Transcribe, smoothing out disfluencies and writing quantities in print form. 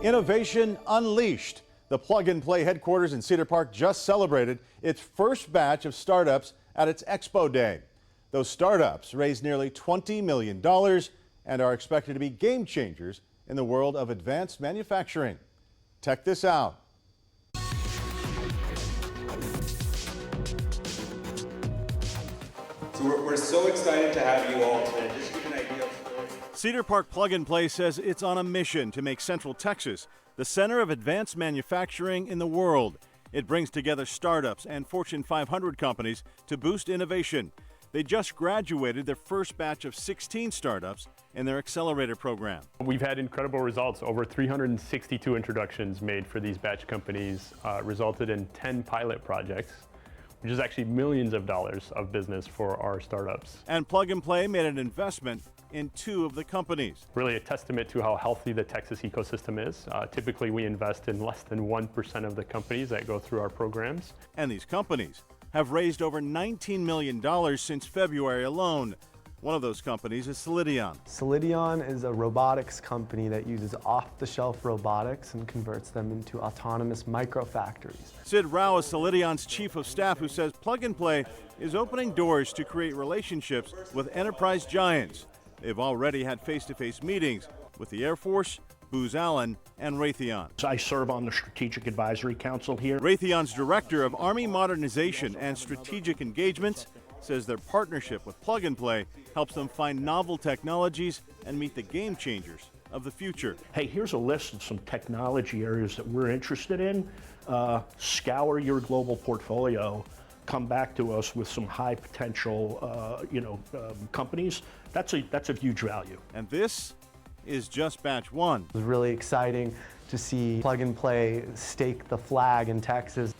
Innovation Unleashed. The Plug and Play headquarters in Cedar Park just celebrated its first batch of startups at its Expo Day. Those startups raised nearly $20 million and are expected to be game changers in the world of advanced manufacturing. Check this out. So we're so excited to have you all today. Just to give an idea of Cedar Park Plug and Play says it's on a mission to make Central Texas the center of advanced manufacturing in the world. It brings together startups and Fortune 500 companies to boost innovation. They just graduated their first batch of 16 startups in their accelerator program. We've had incredible results. Over 362 introductions made for these batch companies, resulted in 10 pilot projects, which is actually millions of dollars of business for our startups. And Plug and Play made an investment in 2 of the companies. Really a testament to how healthy the Texas ecosystem is. Typically we invest in less than 1% of the companies that go through our programs. And these companies have raised over $19 million since February alone. One of those companies is Celidion. Celidion is a robotics company that uses off-the-shelf robotics and converts them into autonomous microfactories. Sid Rao is Celidion's chief of staff, who says Plug and Play is opening doors to create relationships with enterprise giants. They've already had face-to-face meetings with the Air Force, Booz Allen, and Raytheon. I serve on the Strategic Advisory Council here. Raytheon's director of Army Modernization and Strategic Engagements says their partnership with Plug and Play helps them find novel technologies and meet the game changers of the future. Hey, here's a list of some technology areas that we're interested in. Scour your global portfolio. Come back to us with some high potential, companies. That's a huge value. And this is just batch 1. It was really exciting to see Plug and Play stake the flag in Texas.